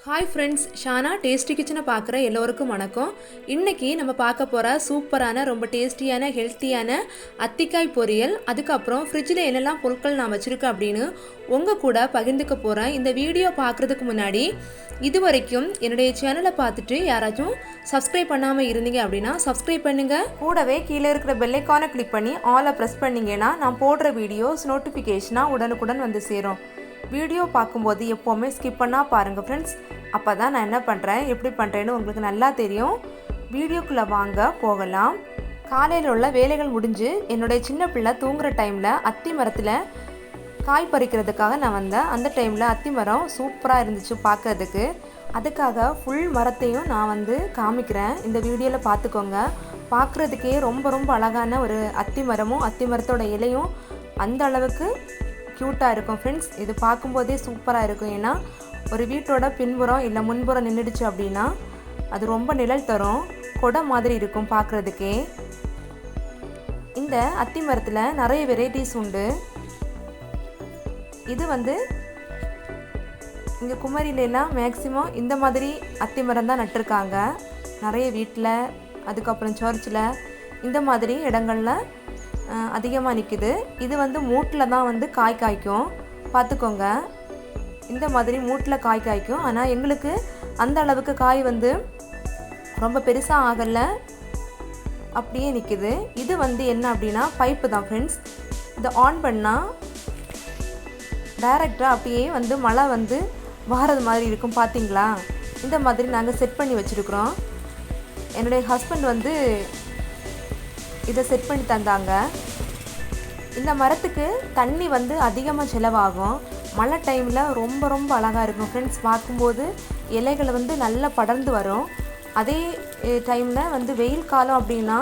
Hi friends, Shana tasty கிச்சனை பார்க்குற எல்லோருக்கும் வணக்கம். இன்றைக்கி நம்ம பார்க்க போகிற சூப்பரான ரொம்ப டேஸ்டியான ஹெல்த்தியான அத்திக்காய் பொரியல், அதுக்கப்புறம் ஃப்ரிட்ஜில் என்னெல்லாம் பொருட்கள் நான் வச்சுருக்கேன் அப்படின்னு உங்கள் கூட பகிர்ந்துக்க போகிறேன். இந்த வீடியோ பார்க்குறதுக்கு முன்னாடி இது வரைக்கும் என்னுடைய சேனலை பார்த்துட்டு யாராச்சும் சப்ஸ்கிரைப் பண்ணாமல் இருந்தீங்க அப்படின்னா சப்ஸ்கிரைப் பண்ணுங்கள். கூடவே கீழே இருக்கிற பெல்லைக்கானை கிளிக் பண்ணி ஆலை ப்ரெஸ் பண்ணிங்கன்னா நான் போடுற வீடியோஸ் நோட்டிஃபிகேஷனாக உடனுக்குடன் வந்து சேரும். வீடியோ பார்க்கும்போது எப்போவுமே ஸ்கிப் பண்ணால் பாருங்கள் ஃப்ரெண்ட்ஸ். அப்போ தான் நான் என்ன பண்ணுறேன், எப்படி பண்ணுறேன்னு உங்களுக்கு நல்லா தெரியும். வீடியோக்குள்ளே வாங்க போகலாம். காலையில் உள்ள வேலைகள் முடிஞ்சு என்னுடைய சின்ன பிள்ளை தூங்குகிற டைமில் அத்தி மரத்தில் காய் பறிக்கிறதுக்காக நான் வந்தேன். அந்த டைமில் அத்தி மரம் சூப்பராக இருந்துச்சு பார்க்குறதுக்கு. அதுக்காக ஃபுல் மரத்தையும் நான் காமிக்கிறேன். இந்த வீடியோவில் பார்த்துக்கோங்க. பார்க்குறதுக்கே ரொம்ப ரொம்ப அழகான ஒரு அத்தி மரமும் அத்தி மரத்தோட இலையும் அந்த அளவுக்கு க்யூட்டாக இருக்கும் ஃப்ரெண்ட்ஸ். இது பார்க்கும்போதே சூப்பராக இருக்கும். ஏன்னா ஒரு வீட்டோட பின்புறம் இல்லை முன்புறம் நின்றுடுச்சு அப்படின்னா அது ரொம்ப நிழல் தரும், கொடை மாதிரி இருக்கும் பார்க்குறதுக்கே. இந்த அத்தி மரத்தில் நிறைய வெரைட்டிஸ் உண்டு. இது இங்கே குமரியிலலாம் மேக்ஸிமம் இந்த மாதிரி அத்தி மரம் தான் நட்டிருக்காங்க. நிறைய வீட்டில், அதுக்கப்புறம் சர்ச்சில், இந்த மாதிரி இடங்களில் அதிகமாக நிற்குது. இது மூட்டில் தான் காய் காய்க்கும். பார்த்துக்கோங்க, இந்த மாதிரி மூட்டில் காய் காய்க்கும். ஆனால் எங்களுக்கு அந்த அளவுக்கு காய் ரொம்ப பெருசாக ஆகலை, அப்படியே நிற்குது. இது என்ன அப்படின்னா பைப்பு தான் ஃப்ரெண்ட்ஸ். இதை ஆன் பண்ணால் டைரெக்டாக அப்படியே மழை வாரது மாதிரி இருக்கும். பார்த்தீங்களா? இந்த மாதிரி நாங்கள் செட் பண்ணி வச்சுருக்குறோம். என்னுடைய ஹஸ்பண்ட் இதை செட் பண்ணி தந்தாங்க. இந்த மரத்துக்கு தண்ணி அதிகமாக செலவாகும். மழை டைமில் ரொம்ப ரொம்ப அழகாக இருக்கும் ஃப்ரெண்ட்ஸ். பார்க்கும்போது இலைகள் நல்லா படர்ந்து வரும். அதே டைமில் வெயில் காலம் அப்படின்னா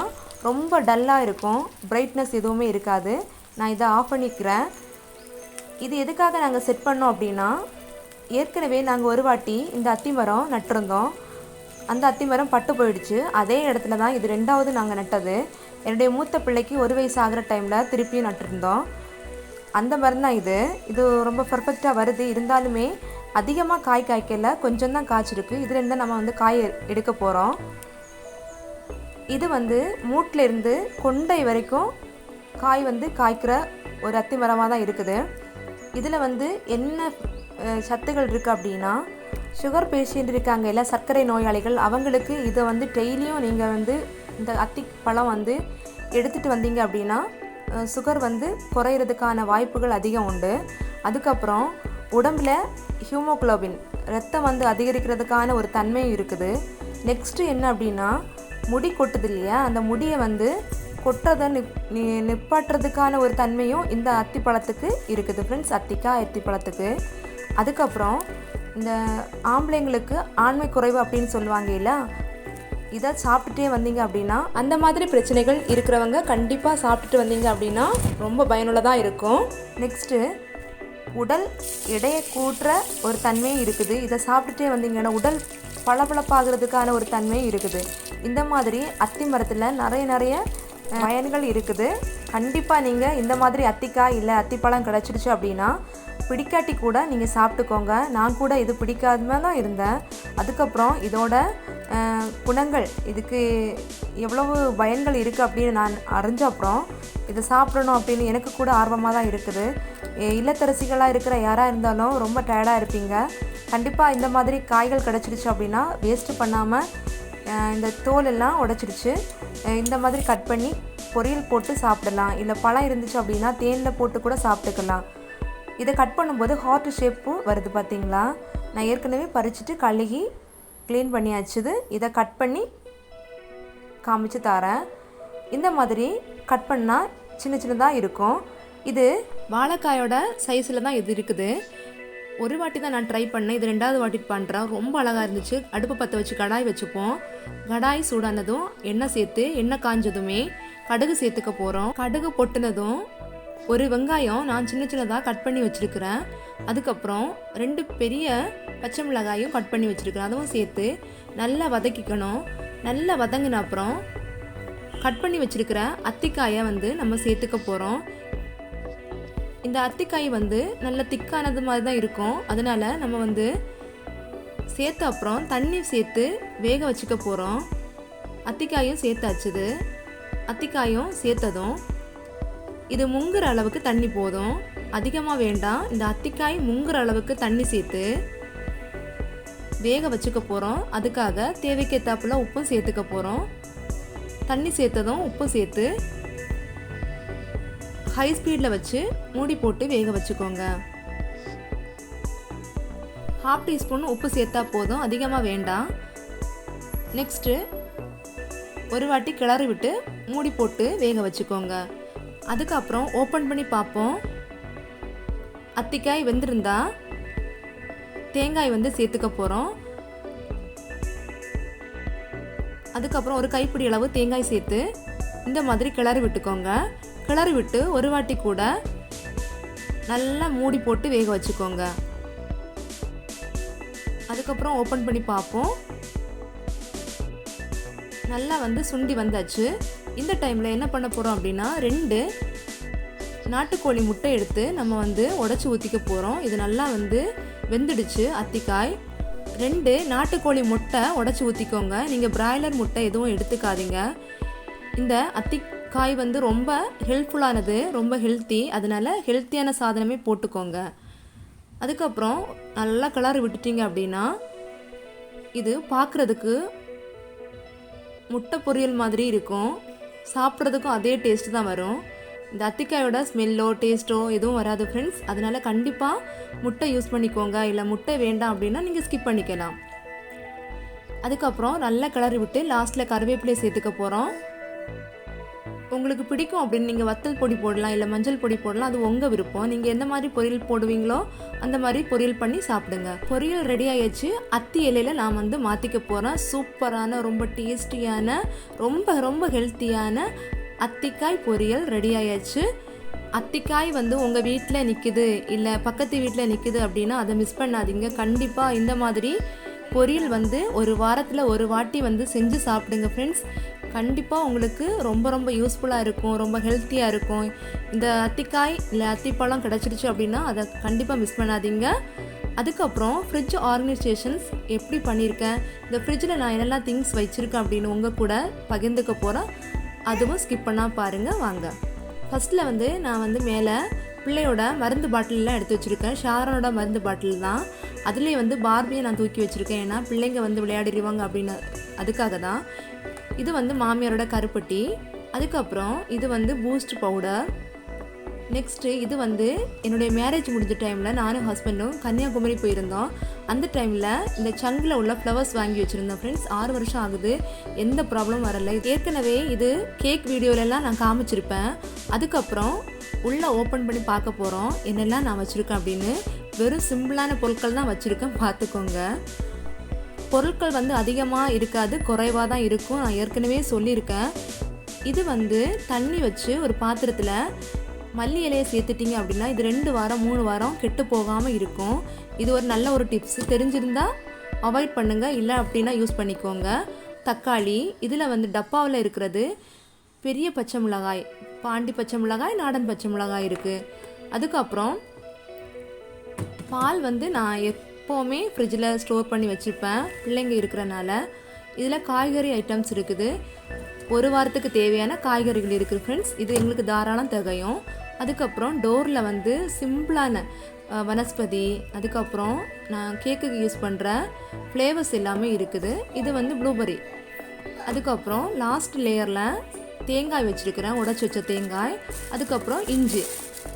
ரொம்ப டல்லாக இருக்கும், பிரைட்னஸ் எதுவுமே இருக்காது. நான் இதை ஆஃப் பண்ணிக்கிறேன். இது எதுக்காக நாங்கள் செட் பண்ணோம் அப்படின்னா, ஏற்கனவே நாங்கள் ஒரு வாட்டி இந்த அத்தி மரம் நட்டிருந்தோம். அந்த அத்தி மரம் பட்டு போயிடுச்சு. அதே இடத்துல தான் இது ரெண்டாவது நாங்கள் நட்டது. என்னுடைய மூத்த பிள்ளைக்கு 1 வயசு ஆகிற டைமில் திருப்பியும் நட்டிருந்தோம். அந்த மரம் தான் இது. இது ரொம்ப பர்ஃபெக்டாக வருது. இருந்தாலுமே அதிகமாக காய் காய்க்கல, கொஞ்சம் தான் காய்ச்சிருக்கு. இதுலேருந்து நம்ம காய் எடுக்க போகிறோம். இது மூட்டில் இருந்து கொண்டை வரைக்கும் காய் காய்க்கிற ஒரு அத்தி மரமாக தான் இருக்குது. இதில் என்ன சத்துகள் இருக்குது அப்படின்னா, சுகர் பேஷண்ட் இருக்காங்க இல்லை, சர்க்கரை நோயாளிகள், அவங்களுக்கு இதை டெய்லியும் நீங்கள் இந்த அத்தி பழம் எடுத்துகிட்டு வந்தீங்க அப்படின்னா சுகர் குறையிறதுக்கான வாய்ப்புகள் அதிகம் உண்டு. அதுக்கப்புறம் உடம்பில் ஹீமோகுளோபின், ரத்தம் அதிகரிக்கிறதுக்கான ஒரு தன்மையும் இருக்குது. நெக்ஸ்ட்டு என்ன அப்படின்னா, முடி கொட்டுது இல்லையா, அந்த முடியை கொட்டுறதை நிப்பாட்டுறதுக்கான ஒரு தன்மையும் இந்த அத்தி பழத்துக்கு இருக்குது ஃப்ரெண்ட்ஸ். அத்தி பழத்துக்கு. அதுக்கப்புறம் இந்த ஆம்பளைங்களுக்கு ஆண்மை குறைவு அப்படின்னு சொல்லுவாங்க இல்லை, இதை சாப்பிட்டுட்டே வந்தீங்க அப்படின்னா, அந்த மாதிரி பிரச்சனைகள் இருக்கிறவங்க கண்டிப்பாக சாப்பிட்டுட்டு வந்தீங்க அப்படின்னா ரொம்ப பயனுள்ளதாக இருக்கும். நெக்ஸ்ட்டு உடல் எடையை கூட்டுற ஒரு தன்மையும் இருக்குது. இதை சாப்பிட்டுட்டே வந்தீங்கன்னா உடல் பளபளப்பாகிறதுக்கான ஒரு தன்மையும் இருக்குது. இந்த மாதிரி அத்தி மரத்தில் நிறைய பயன்கள் இருக்குது. கண்டிப்பாக நீங்கள் இந்த மாதிரி அத்திக்காய் இல்லை அத்திப்பழம் கிடச்சிடுச்சு அப்படின்னா பிடிக்காட்டி கூட நீங்கள் சாப்பிட்டுக்கோங்க. நான் கூட இது பிடிக்காம தான் இருந்தேன். அதுக்கப்புறம் இதோட குணங்கள், இதுக்கு எவ்வளவு பயன்கள் இருக்குது அப்படின்னு நான் அறிஞ்ச அப்புறம் இதை சாப்பிடணும் அப்படின்னு எனக்கு கூட ஆர்வமாக தான் இருக்குது. இல்லத்தரசிகளாக இருக்கிற யாராக இருந்தாலும் ரொம்ப டயர்டாக இருப்பீங்க. கண்டிப்பாக இந்த மாதிரி காய்கள் கிடச்சிடுச்சு அப்படின்னா வேஸ்ட்டு பண்ணாமல், இந்த தோல் எல்லாம் உடைச்சிடுச்சு இந்த மாதிரி கட் பண்ணி பொரியல் போட்டு சாப்பிடலாம். இல்லை பழம் இருந்துச்சு அப்படின்னா தேனில் போட்டு கூட சாப்பிட்டுக்கலாம். இதை கட் பண்ணும்போது ஹார்ட் ஷேப்பு வருது பார்த்தீங்களா? நான் ஏற்கனவே பறிச்சுட்டு கழுகி க்ளீன் பண்ணியாச்சுது. இதை கட் பண்ணி காமிச்சு தரேன். இந்த மாதிரி கட் பண்ணால் சின்ன சின்னதாக இருக்கும். இது வாழைக்காயோட சைஸில் தான் இது இருக்குது. ஒரு வாட்டி தான் நான் ட்ரை பண்ணேன். இது 2வது வாட்டி பண்ணுறேன். ரொம்ப அழகாக இருந்துச்சு. அடுப்பு பற்ற வச்சு கடாய் வச்சுப்போம். கடாய் சூடானதும் எண்ணெய் சேர்த்து, எண்ணெய் காஞ்சதுமே கடுகு சேர்த்துக்க போகிறோம். கடுகு பொட்டுனதும் ஒரு வெங்காயம் நான் சின்ன சின்னதாக கட் பண்ணி வச்சுருக்கிறேன். அதுக்கப்புறம் 2 பெரிய பச்சை மிளகாயும் கட் பண்ணி வச்சுருக்கிறேன். அதுவும் சேர்த்து நல்லா வதக்கிக்கணும். நல்லா வதங்கின அப்புறம் கட் பண்ணி வச்சுருக்கிற அத்திக்காயை நம்ம சேர்த்துக்க போகிறோம். இந்த அத்திக்காய் நல்ல திக்கானது மாதிரி தான் இருக்கும். அதனால் நம்ம சேர்த்த அப்புறம் தண்ணி சேர்த்து வேக வச்சுக்க போகிறோம். அத்திக்காயும் சேர்த்தாச்சுது. அத்திக்காயும் சேர்த்ததும் இது முங்குற அளவுக்கு தண்ணி போதும், அதிகமாக வேண்டாம். இந்த அத்திக்காய் முங்குற அளவுக்கு தண்ணி சேர்த்து வேக வச்சுக்க போகிறோம். அதுக்காக தேவைக்கேற்றாப்புல உப்பும் சேர்த்துக்க போகிறோம். தண்ணி சேர்த்ததும் உப்பு சேர்த்து ஹை ஸ்பீடில் வச்சு மூடி போட்டு வேக வச்சுக்கோங்க. 1/2 டீஸ்பூன் உப்பு சேர்த்தா போதும், அதிகமாக வேண்டாம். நெக்ஸ்ட்டு ஒரு வாட்டி கிளறி விட்டு மூடி போட்டு வேக வச்சுக்கோங்க. அதுக்கப்புறம் ஓப்பன் பண்ணி பார்ப்போம். அத்திக்காய் வெந்திருந்தா தேங்காய் சேர்த்துக்க போகிறோம். அதுக்கப்புறம் ஒரு கைப்பிடி அளவு தேங்காய் சேர்த்து இந்த மாதிரி கிளறி விட்டுக்கோங்க. கிளறி விட்டு ஒரு வாட்டி கூட நல்லா மூடி போட்டு வேக வச்சுக்கோங்க. அதுக்கப்புறம் ஓப்பன் பண்ணி பார்ப்போம். நல்லா சுண்டி வந்தாச்சு. இந்த டைமில் என்ன பண்ண போகிறோம் அப்படின்னா 2 நாட்டுக்கோழி முட்டை எடுத்து நம்ம உடச்சி ஊற்றிக்க போகிறோம். இது நல்லா வெந்துடுச்சு அத்திக்காய். 2 நாட்டுக்கோழி முட்டை உடச்சி ஊற்றிக்கோங்க. நீங்கள் பிராய்லர் முட்டை எதுவும் எடுத்துக்காதீங்க. இந்த அத்திக்காய் ரொம்ப ஹெல்ப்ஃபுல்லானது, ரொம்ப ஹெல்த்தி. அதனால் ஹெல்த்தியான சாதனமே போட்டுக்கோங்க. அதுக்கப்புறம் நல்லா கிளறி விட்டுட்டீங்க அப்படின்னா இது பார்க்குறதுக்கு முட்டை பொரியல் மாதிரி இருக்கும். சாப்பிட்றதுக்கும் அதே டேஸ்ட் தான் வரும். இந்த அத்திக்காயோட ஸ்மெல்லோ டேஸ்ட்டோ எதுவும் வராது ஃப்ரெண்ட்ஸ். அதனால் கண்டிப்பாக முட்டை யூஸ் பண்ணிக்கோங்க. இல்லை முட்டை வேண்டாம் அப்படின்னா நீங்கள் ஸ்கிப் பண்ணிக்கலாம். அதுக்கப்புறம் நல்லா கிளறி விட்டு லாஸ்ட்டில் கருவேப்பிலையை சேர்த்துக்க போகிறோம். உங்களுக்கு பிடிக்கும் அப்படின்னு நீங்கள் வத்தல் பொடி போடலாம், இல்லை மஞ்சள் பொடி போடலாம். அது உங்கள் விருப்பம். நீங்கள் எந்த மாதிரி பொரியல் போடுவீங்களோ அந்த மாதிரி பொரியல் பண்ணி சாப்பிடுங்க. பொரியல் ரெடி ஆகிடுச்சு. அத்தி இலையில் நான் மாற்றிக்க போகிறேன். சூப்பரான, ரொம்ப டேஸ்டியான, ரொம்ப ரொம்ப ஹெல்த்தியான அத்திக்காய் பொரியல் ரெடி ஆயாச்சு. அத்திக்காய் உங்கள் வீட்டில் நிற்குது, இல்லை பக்கத்து வீட்டில் நிற்குது அப்படின்னா அதை மிஸ் பண்ணாதீங்க. கண்டிப்பாக இந்த மாதிரி பொரியல் ஒரு வாரத்தில் ஒரு வாட்டி செஞ்சு சாப்பிடுங்க ஃப்ரெண்ட்ஸ். கண்டிப்பாக உங்களுக்கு ரொம்ப ரொம்ப யூஸ்ஃபுல்லாக இருக்கும், ரொம்ப ஹெல்த்தியாக இருக்கும். இந்த அத்திக்காய் இல்லை அத்திப்பழம் கிடச்சிருச்சு அப்படின்னா அதை கண்டிப்பாக மிஸ் பண்ணாதீங்க. அதுக்கப்புறம் ஃப்ரிட்ஜ் ஆர்கனைசேஷன்ஸ் எப்படி பண்ணியிருக்கேன், இந்த ஃப்ரிட்ஜில் நான் என்னெல்லாம் திங்ஸ் வச்சுருக்கேன் அப்படின்னு உங்கள் கூட பகிர்ந்துக்க போகிறேன். அதுவும் ஸ்கிப் பண்ணால் பாருங்கள். வாங்க. ஃபஸ்ட்டில் நான் மேலே பிள்ளையோட மருந்து பாட்டிலெலாம் எடுத்து வச்சுருக்கேன். ஷாரனோட மருந்து பாட்டில் தான். அதுலேயே பார்பியை நான் தூக்கி வச்சுருக்கேன். ஏன்னா பிள்ளைங்க விளையாடிடுவாங்க அப்படின்னு, அதுக்காக தான். இது மாமியாரோட கருப்பட்டி. அதுக்கப்புறம் இது பூஸ்ட் பவுடர். நெக்ஸ்ட்டு இது என்னுடைய மேரேஜ் முடிஞ்ச டைமில் நானும் ஹஸ்பண்டும் கன்னியாகுமரி போயிருந்தோம். அந்த டைமில் இந்த சங்கில் உள்ள ஃப்ளவர்ஸ் வாங்கி வச்சுருந்தோம் ஃப்ரெண்ட்ஸ். 6 வருஷம் ஆகுது, எந்த ப்ராப்ளம் வரலை. ஏற்கனவே இது கேக் வீடியோலெல்லாம் நான் காமிச்சிருப்பேன். அதுக்கப்புறம் உள்ளே ஓப்பன் பண்ணி பார்க்க போகிறோம் என்னெல்லாம் நான் வச்சுருக்கேன் அப்படின்னு. வெறும் சிம்பிளான பொருட்கள் தான் வச்சுருக்கேன், பார்த்துக்கோங்க. பொருட்கள் அதிகமாக இருக்காது, குறைவாக தான் இருக்கும். நான் ஏற்கனவே சொல்லியிருக்கேன். இது தண்ணி வச்சு ஒரு பாத்திரத்தில் மல்லி இலையை சேர்த்துட்டிங்க அப்படின்னா இது 2 வாரம் 3 வாரம் கெட்டு போகாமல் இருக்கும். இது ஒரு நல்ல ஒரு டிப்ஸ். தெரிஞ்சிருந்தால் அவாய்ட் பண்ணுங்கள், இல்லை அப்படின்னா யூஸ் பண்ணிக்கோங்க. தக்காளி. இதில் டப்பாவில் இருக்கிறது பெரிய பச்சை மிளகாய், பாண்டி பச்சை மிளகாய், நாடன் பச்சை மிளகாய் இருக்குது. அதுக்கப்புறம் பால் நான் எப்போவுமே ஃப்ரிட்ஜில் ஸ்டோர் பண்ணி வச்சுருப்பேன், பிள்ளைங்க இருக்கிறனால. இதில் காய்கறி ஐட்டம்ஸ் இருக்குது. 1 வாரத்துக்கு தேவையான காய்கறிகள் இருக்குது ஃப்ரெண்ட்ஸ். இது எங்களுக்கு தாராளம் தகையும். அதுக்கப்புறம் டோரில் சிம்பிளான வனஸ்பதி, அதுக்கப்புறம் நான் கேக்குக்கு யூஸ் பண்ணுற ஃப்ளேவர்ஸ் எல்லாமே இருக்குது. இது ப்ளூபெர்ரி. அதுக்கப்புறம் லாஸ்ட் லேயரில் தேங்காய் வச்சுருக்கிறேன், உடச்சி வச்ச தேங்காய். அதுக்கப்புறம் இஞ்சி.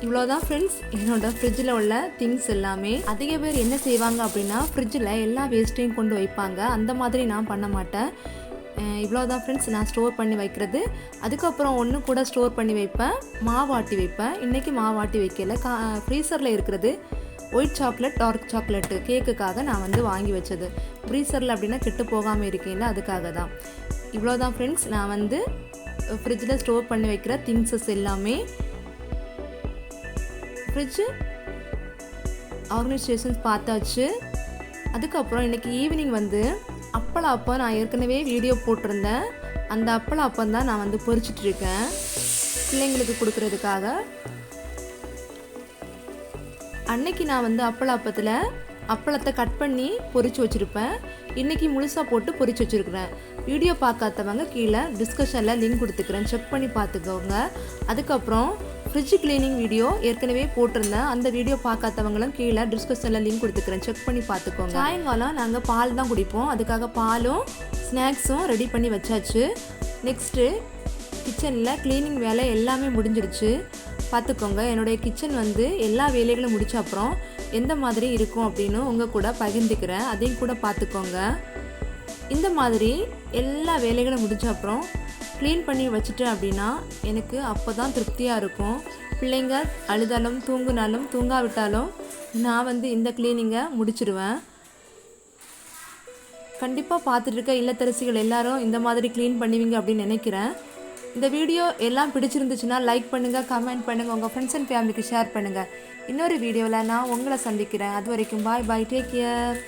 இவ்வளோதான் ஃப்ரெண்ட்ஸ் என்னோடய ஃப்ரிட்ஜில் உள்ள திங்ஸ் எல்லாமே. அதிக பேர் என்ன செய்வாங்க அப்படின்னா ஃப்ரிட்ஜில் எல்லா வேஸ்ட்டையும் கொண்டு வைப்பாங்க. அந்த மாதிரி நான் பண்ண மாட்டேன். இவ்வளோதான் ஃப்ரெண்ட்ஸ் நான் ஸ்டோர் பண்ணி வைக்கிறது. அதுக்கப்புறம் ஒன்று கூட ஸ்டோர் பண்ணி வைப்பேன், மாவாட்டி வைப்பேன். இன்றைக்கி மாவாட்டி வைக்கல. ஃப்ரீசரில் இருக்கிறது ஒயிட் சாக்லேட், டார்க் சாக்லேட்டு கேக்குக்காக நான் வாங்கி வச்சது. ஃப்ரீசரில் அப்படின்னா கெட்டு போகாமல் இருக்கீங்களா, அதுக்காக தான். இவ்வளோதான் ஃப்ரெண்ட்ஸ் நான் ஃப்ரிட்ஜில் ஸ்டோர் பண்ணி வைக்கிற திங்ஸஸ் எல்லாமே. ஃப்ரிட்ஜு ஆர்கனைசேஷன்ஸ் பார்த்தாச்சு. அதுக்கப்புறம் இன்றைக்கி ஈவினிங் அப்பளம் நான் ஏற்கனவே வீடியோ போட்டிருந்தேன். அந்த அப்பளம் தான் நான் பொரிச்சிட்ருக்கேன் பிள்ளைங்களுக்கு கொடுக்குறதுக்காக. அன்னைக்கு நான் அப்பளத்தில் அப்பளத்தை கட் பண்ணி பொரிச்சு வச்சுருப்பேன். இன்றைக்கி முழுசாக போட்டு பொரிச்சு வச்சுருக்கிறேன். வீடியோ பார்க்காதவங்க கீழே டிஸ்கஷனில் லிங்க் கொடுத்துக்கிறேன், செக் பண்ணி பார்த்துக்கோங்க. அதுக்கப்புறம் ஃப்ரிட்ஜ் க்ளீனிங் வீடியோ ஏற்கனவே போட்டிருந்தேன், அந்த வீடியோ பார்க்காதவங்களும் கீழே டிஸ்கஷனில் லிங்க் கொடுத்துக்கிறேன், செக் பண்ணி பார்த்துக்கோங்க. சாயங்காலம் நாங்கள் பால் தான் குடிப்போம், அதுக்காக பாலும் ஸ்நாக்ஸும் ரெடி பண்ணி வச்சாச்சு. நெக்ஸ்ட்டு கிச்சனில் க்ளீனிங் வேலை எல்லாமே முடிஞ்சிடுச்சு. பார்த்துக்கோங்க, என்னுடைய கிச்சன் வந்து எல்லா வேலைகளும் முடிச்ச அப்புறம் எந்த மாதிரி இருக்கும் அப்படின்னு உங்கள் கூட பகிர்ந்துக்கிறேன், அதையும் கூட பார்த்துக்கோங்க. இந்த மாதிரி எல்லா வேலைகளும் முடிச்ச அப்புறம் க்ளீன் பண்ணி வச்சுட்டேன் அப்படின்னா எனக்கு அப்போ தான் திருப்தியாக இருக்கும். பிள்ளைங்க அழுதாலும் தூங்குனாலும் தூங்காவிட்டாலும் நான் வந்து இந்த க்ளீனிங்கை முடிச்சிடுவேன். கண்டிப்பாக பார்த்துட்டு இருக்க இல்லத்தரசிகள் எல்லாரும் இந்த மாதிரி க்ளீன் பண்ணுவீங்க அப்படின்னு நினைக்கிறேன். இந்த வீடியோ எல்லாம் பிடிச்சிருந்துச்சுன்னா லைக் பண்ணுங்கள், கமெண்ட் பண்ணுங்கள், உங்கள் ஃப்ரெண்ட்ஸ் அண்ட் ஃபேமிலிக்கு ஷேர் பண்ணுங்கள். இன்னொரு வீடியோவில் நான் உங்களை சந்திக்கிறேன். அது வரைக்கும் பாய் பாய், டேக் கேர்.